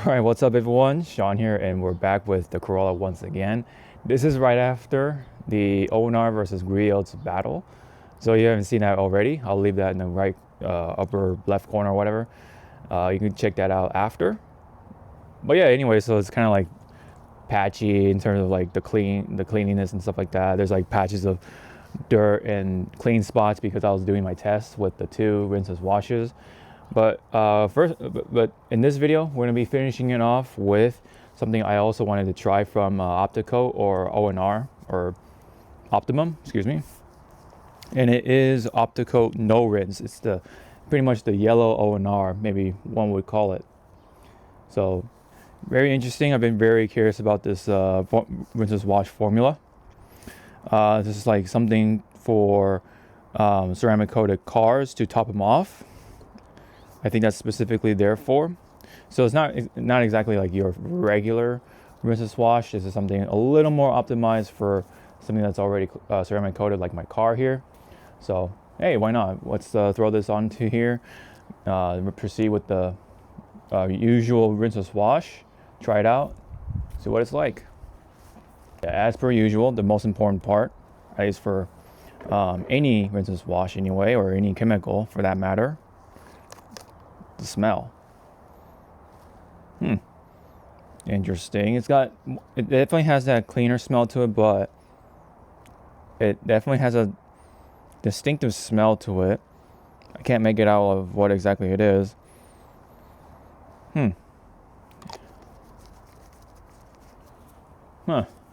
Alright, what's up everyone? Sean here, and we're back with the Corolla once again. This is right after the ONR versus Griots battle. So if you haven't seen that already, I'll leave that in the right upper left corner or whatever. You can check that out after. But yeah, anyway, so it's kind of like patchy in terms of like the cleanliness and stuff like that. There's like patches of dirt and clean spots because I was doing my tests with the two rinseless washes. But but in this video, we're going to be finishing it off with something I also wanted to try from Opticoat or ONR or Optimum, excuse me. And it is Opticoat no rinse. It's the pretty much the yellow ONR, maybe one would call it. So very interesting. I've been very curious about this rinseless wash formula. This is like something for ceramic coated cars to top them off. I think that's specifically there for. So it's not exactly like your regular rinseless wash. This is something a little more optimized for something that's already ceramic coated, like my car here. So hey, why not? Let's throw this onto here. Proceed with the usual rinseless wash. Try it out. See what it's like. Yeah, as per usual, the most important part, at least for any rinseless wash anyway, or any chemical for that matter, the smell. Interesting. It definitely has that cleaner smell to it, but it definitely has a distinctive smell to it. I can't make it out of what exactly it is.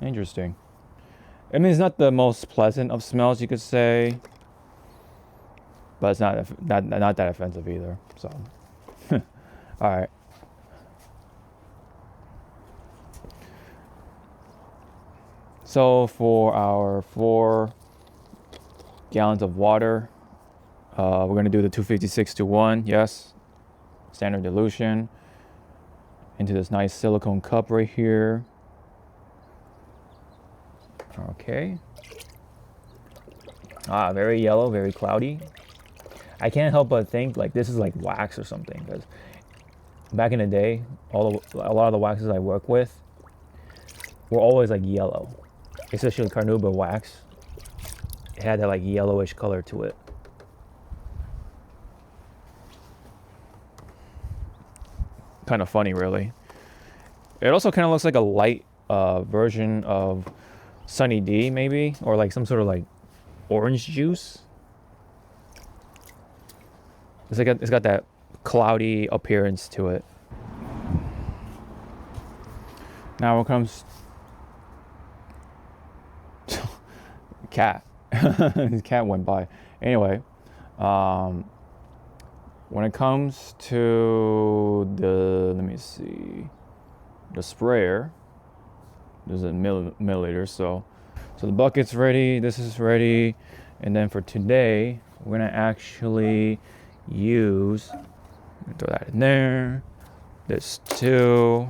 Interesting. I mean, it's not the most pleasant of smells, you could say, but it's not that offensive either. So all right. So for our 4 gallons of water, we're going to do the 256-to-1. Yes, standard dilution into this nice silicone cup right here. Okay. Very yellow, very cloudy. I can't help but think like this is like wax or something, because back in the day, a lot of the waxes I work with were always like yellow, especially carnauba wax. It had that like yellowish color to it. Kind of funny, really. It also kind of looks like a light version of Sunny D, maybe, or like some sort of like orange juice. It's got that cloudy appearance to it. Now when it comes cat. His cat went by. Anyway, when it comes to the, let me see, the sprayer, there's a milliliter. So the bucket's ready, this is ready, and then for today we're gonna actually use, throw that in there, this too,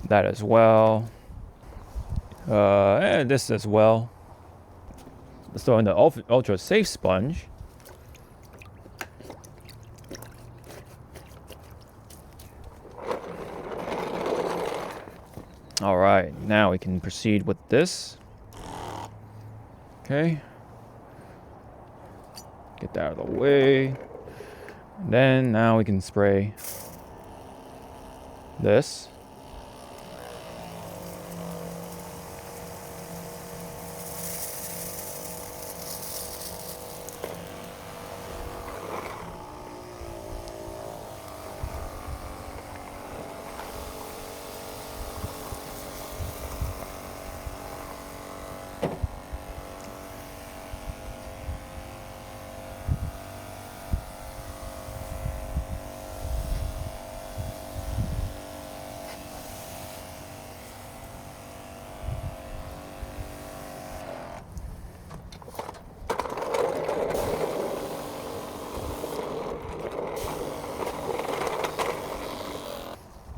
that as well, and this as well. Let's throw in the ultra safe sponge. All right, now we can proceed with this. Okay, get that out of the way. Then now we can spray this.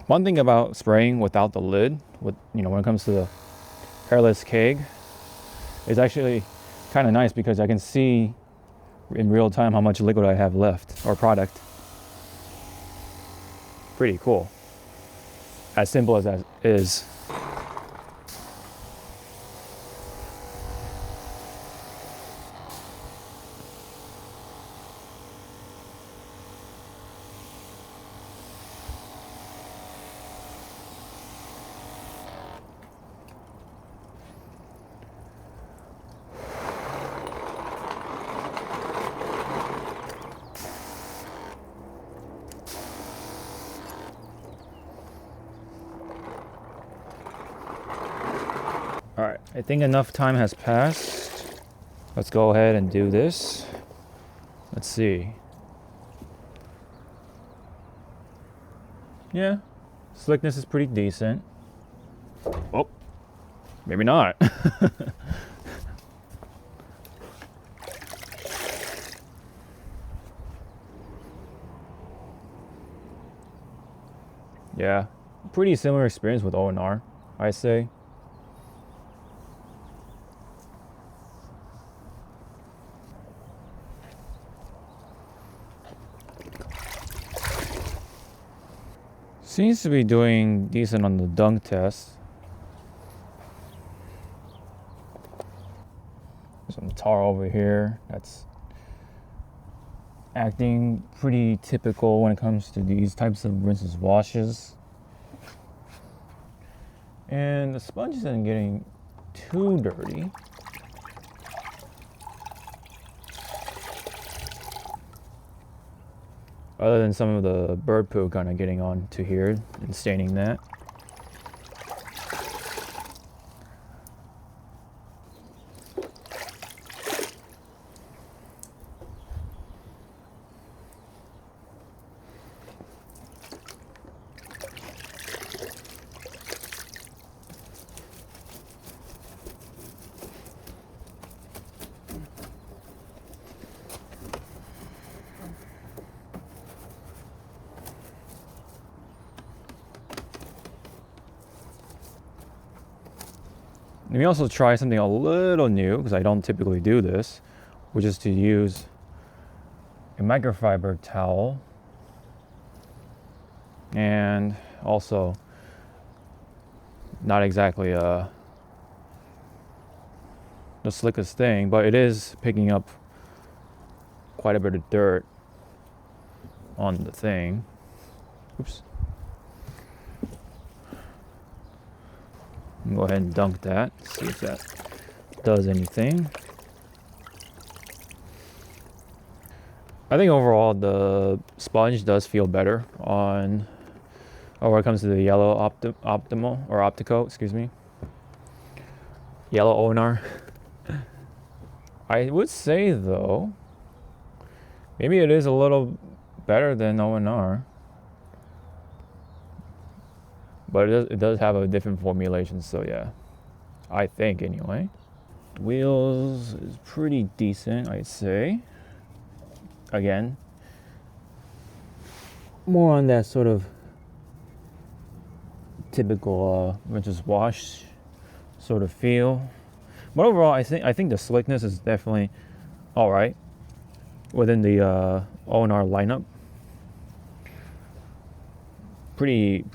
One thing about spraying without the lid, when it comes to the hairless keg, is actually kind of nice because I can see in real time how much liquid I have left, or product. Pretty cool. as simple as that is. All right, I think enough time has passed. Let's go ahead and do this. Let's see. Yeah, slickness is pretty decent. Oh, maybe not. Yeah, pretty similar experience with ONR, I say. Seems to be doing decent on the dunk test. Some tar over here. That's acting pretty typical when it comes to these types of rinseless washes. And the sponge isn't getting too dirty. Other than some of the bird poo kind of getting on to here and staining that. Let me also try something a little new, because I don't typically do this, which is to use a microfiber towel. And also, not exactly the slickest thing, but it is picking up quite a bit of dirt on the thing. Oops. Go ahead and dunk that, see if that does anything. I think overall the sponge does feel better on, when it comes to the yellow Optimal or Opticoat, excuse me. Yellow ONR. I would say though, maybe it is a little better than ONR. But it does have a different formulation, so yeah, I think anyway. Wheels is pretty decent, I'd say. Again, more on that sort of typical rinseless wash sort of feel. But overall, I think the slickness is definitely all right within the ONR lineup. Pretty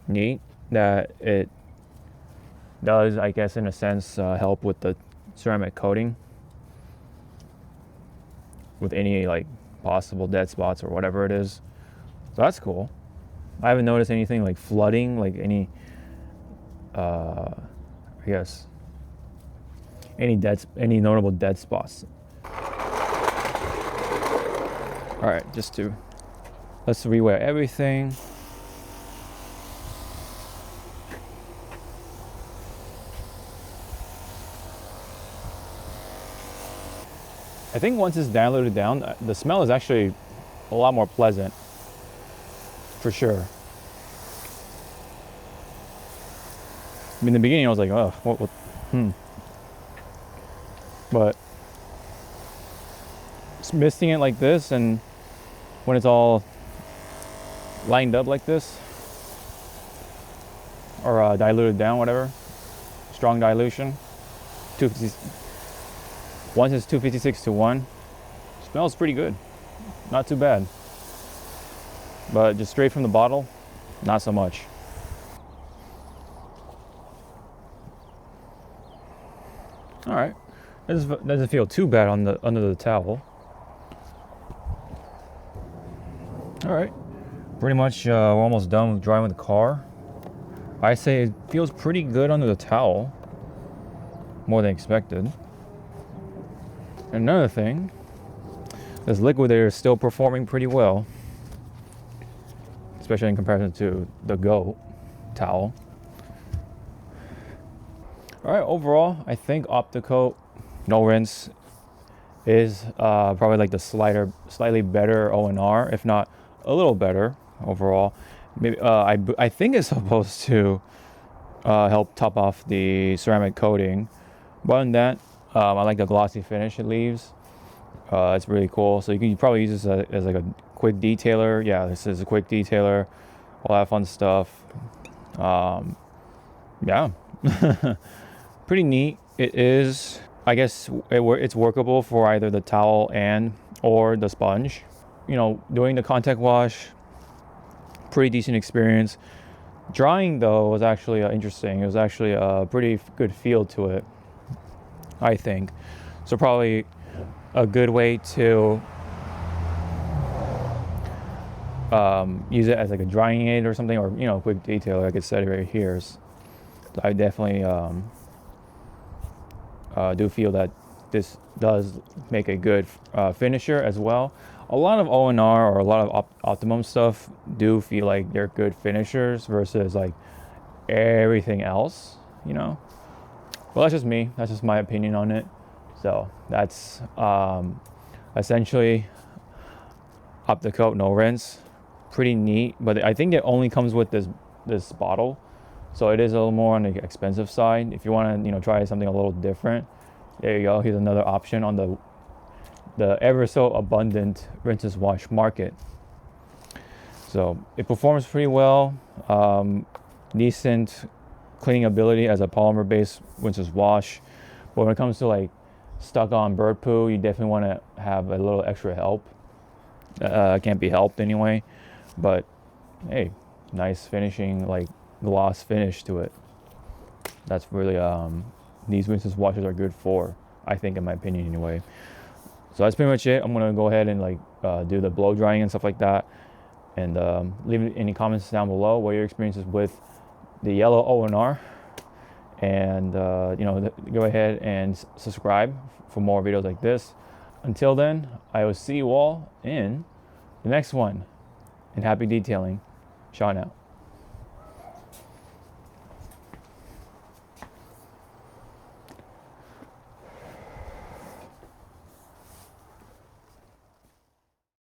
neat that it does, I guess, in a sense, help with the ceramic coating with any like possible dead spots or whatever it is. So that's cool. I haven't noticed anything like flooding, like any I guess any notable dead spots. All right, let's reweigh everything. I think once it's diluted down, the smell is actually a lot more pleasant, for sure. I mean, in the beginning I was like, oh, But misting it like this, and when it's all lined up like this, or diluted down, whatever, strong dilution, 250. Once it's 256 to 1, smells pretty good, not too bad. But just straight from the bottle, not so much. All right, doesn't feel too bad on the under the towel. All right, pretty much we're almost done with drying with the car. I say it feels pretty good under the towel, more than expected. Another thing, this liquidator is still performing pretty well, especially in comparison to the Go towel. All right, overall, I think Opticoat no rinse is probably like the slightly better ONR, if not a little better overall. Maybe I think it's supposed to help top off the ceramic coating. But other than that, I like the glossy finish it leaves. It's really cool. So you can probably use this as like a quick detailer. Yeah, this is a quick detailer. All that fun stuff. Yeah, pretty neat. It is. I guess it's workable for either the towel or the sponge. You know, doing the contact wash, pretty decent experience. Drying though was actually interesting. It was actually a pretty good feel to it, I think. So probably a good way to use it as like a drying aid or something, or a quick detailer, like I said right here. So I definitely do feel that this does make a good finisher as well. A lot of ONR or a lot of Optimum stuff do feel like they're good finishers versus like everything else, Well, that's just me. That's just my opinion on it. So that's essentially Opticoat no rinse. Pretty neat, but I think it only comes with this bottle, so it is a little more on the expensive side. If you want to try something a little different, there you go. Here's another option on the ever so abundant rinseless wash market. So it performs pretty well. Decent cleaning ability as a polymer based rinseless wash, but when it comes to like stuck on bird poo, you definitely want to have a little extra help. Can't be helped anyway, but hey, nice finishing, like gloss finish to it. That's really these rinseless washes are good for, I think, in my opinion anyway. So that's pretty much it. I'm gonna go ahead and do the blow drying and stuff like that, and leave any comments down below what your experiences with the yellow ONR, and go ahead and subscribe for more videos like this. Until then, I will see you all in the next one, and happy detailing. Sean out.